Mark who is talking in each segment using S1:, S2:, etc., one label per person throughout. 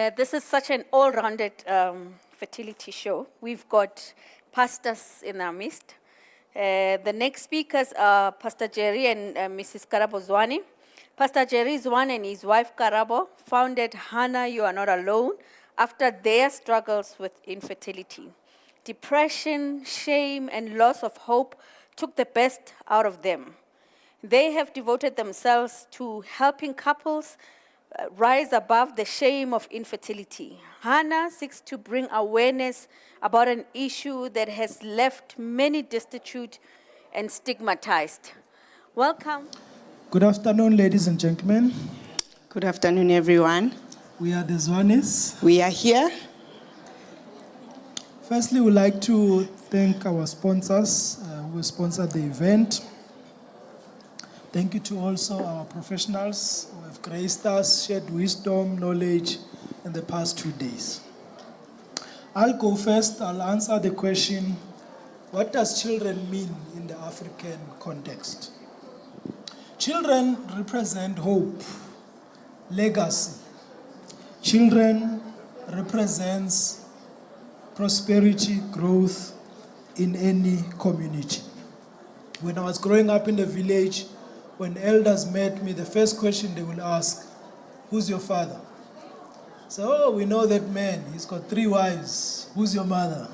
S1: This is such an all-rounded fertility show. We've got pastors in our midst. The next speakers are Pastor Jerry and Mrs. Karabo Zwane. Pastor Jerry Zwane and his wife Karabo founded Hannah, You Are Not Alone after their struggles with infertility. Depression, shame, and loss of hope took the best out of them. They have devoted themselves to helping couples rise above the shame of infertility. Hannah seeks to bring awareness about an issue that has left many destitute and stigmatized. Welcome.
S2: Good afternoon, ladies and gentlemen.
S3: Good afternoon, everyone.
S2: We are the Zwanes.
S3: We are here.
S2: Firstly, we'd like to thank our sponsors who sponsored the event. Thank you to also our professionals who have graced us, shared wisdom, knowledge in the past 2 days. I'll go first. I'll answer the question, what does children mean in the African context? Children represent hope, legacy. Children represents prosperity, growth in any community. When I was growing up in the village, when elders met me, the first question they will ask, who's your father? So, oh, we know that man, he's got 3 wives. Who's your mother?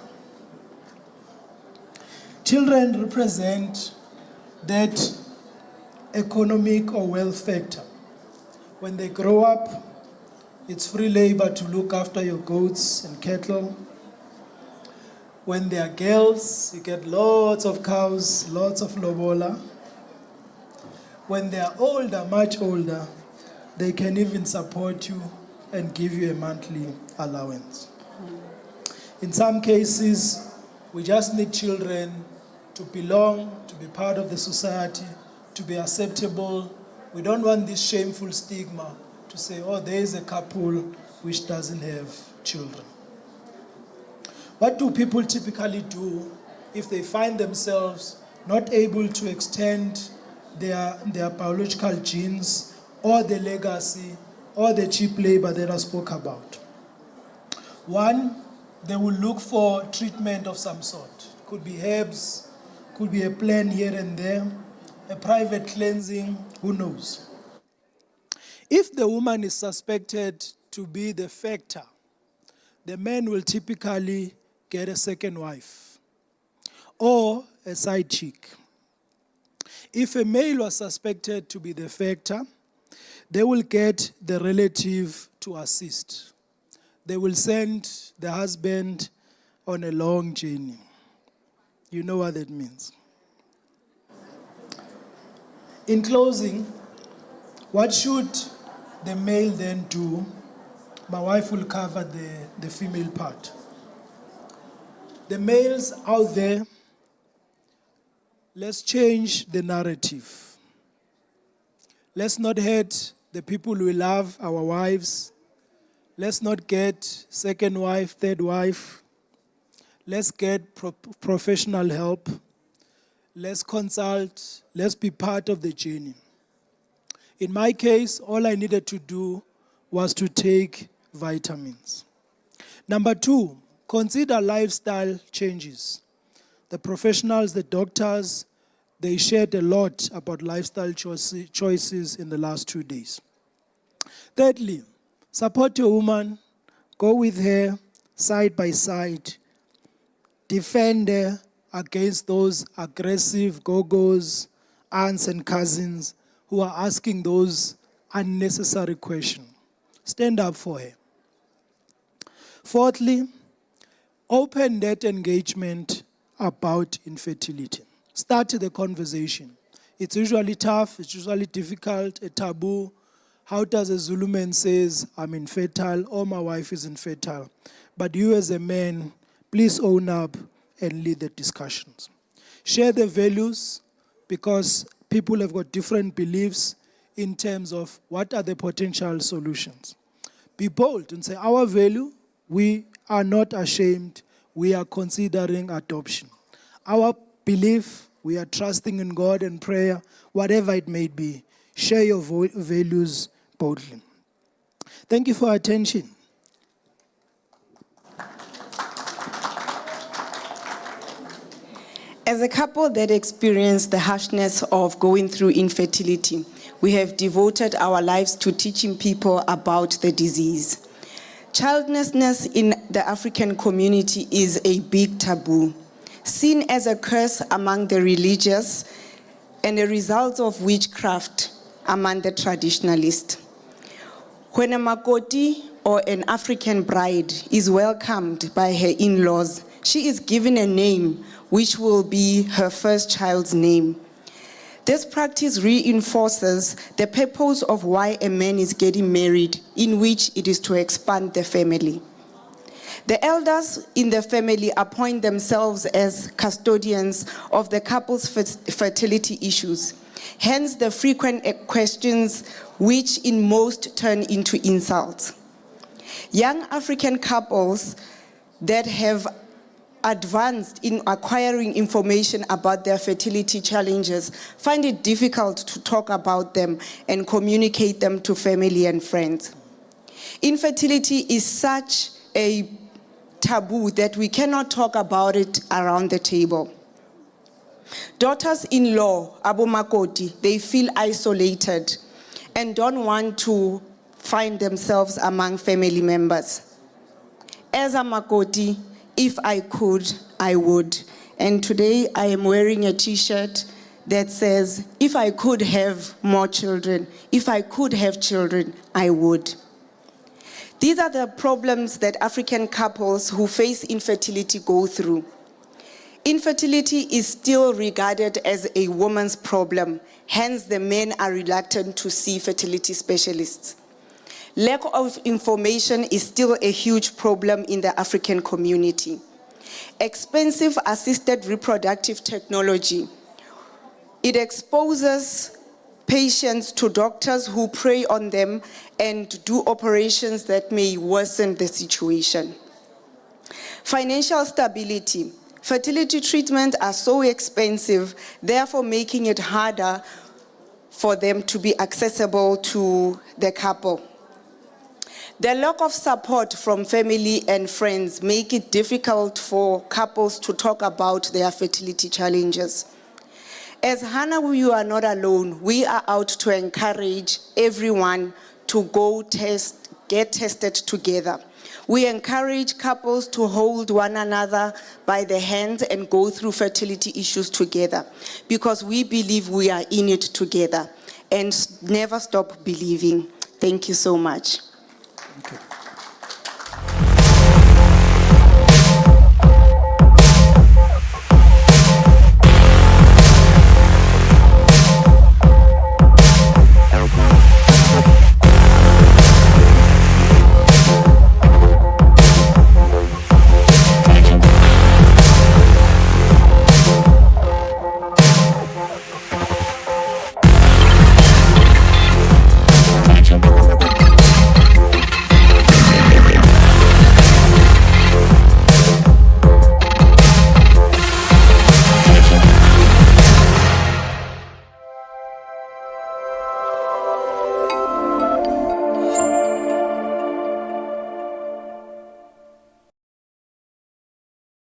S2: Children represent that economic or wealth factor. When they grow up, it's free labor to look after your goats and cattle. When they are girls, you get lots of cows, lots of lobola. When they are older, much older, they can even support you and give you a monthly allowance. In some cases, we just need children to belong, to be part of the society, to be acceptable. We don't want this shameful stigma to say, oh, there is a couple which doesn't have children. What do people typically do if they find themselves not able to extend their biological genes or the legacy or the cheap labor that I spoke about? One, they will look for treatment of some sort. Could be herbs, could be a plan here and there, a private cleansing, who knows? If the woman is suspected to be the factor, the man will typically get a second wife or a side chick. If a male was suspected to be the factor, they will get the relative to assist. They will send the husband on a long journey. You know what that means. In closing, what should the male then do? My wife will cover the female part. The males out there, let's change the narrative. Let's not hate the people we love, our wives. Let's not get second wife, third wife. Let's get professional help. Let's consult. Let's be part of the journey. In my case, all I needed to do was to take vitamins. Number 2, consider lifestyle changes. The professionals, the doctors, they shared a lot about lifestyle choices in the last 2 days. Thirdly, support your woman. Go with her side by side. Defend her against those aggressive go-go's, aunts and cousins who are asking those unnecessary questions. Stand up for her. Fourthly, open that engagement about infertility. Start the conversation. It's usually tough, it's usually difficult, a taboo. How does a Zulu man says, I'm infertile or my wife is infertile? But you as a man, please own up and lead the discussions. Share the values, because people have got different beliefs in terms of what are the potential solutions. Be bold and say, our value, we are not ashamed, we are considering adoption. Our belief, we are trusting in God and prayer, whatever it may be. Share your values boldly. Thank you for your attention.
S3: As a couple that experienced the harshness of going through infertility, we have devoted our lives to teaching people about the disease. Childlessness in the African community is a big taboo, seen as a curse among the religious and a result of witchcraft among the traditionalists. When a Makoti or an African bride is welcomed by her in-laws, she is given a name which will be her first child's name. This practice reinforces the purpose of why a man is getting married, in which it is to expand the family. The elders in the family appoint themselves as custodians of the couple's fertility issues, hence the frequent questions which in most turn into insults. Young African couples that have advanced in acquiring information about their fertility challenges find it difficult to talk about them and communicate them to family and friends. Infertility is such a taboo that we cannot talk about it around the table. Daughters-in-law, Abu Makoti, they feel isolated and don't want to find themselves among family members. As a Makoti, if I could, I would. And today I am wearing a t-shirt that says, if I could have more children, if I could have children, I would. These are the problems that African couples who face infertility go through. Infertility is still regarded as a woman's problem, hence the men are reluctant to see fertility specialists. Lack of information is still a huge problem in the African community. Expensive assisted reproductive technology, it exposes patients to doctors who prey on them and do operations that may worsen the situation. Financial stability. Fertility treatments are so expensive, therefore making it harder for them to be accessible to the couple. The lack of support from family and friends make it difficult for couples to talk about their fertility challenges. As Hannah, You Are Not Alone, we are out to encourage everyone to get tested together. We encourage couples to hold one another by the hand and go through fertility issues together, because we believe we are in it together, and never stop believing. Thank you so much.
S2: Okay.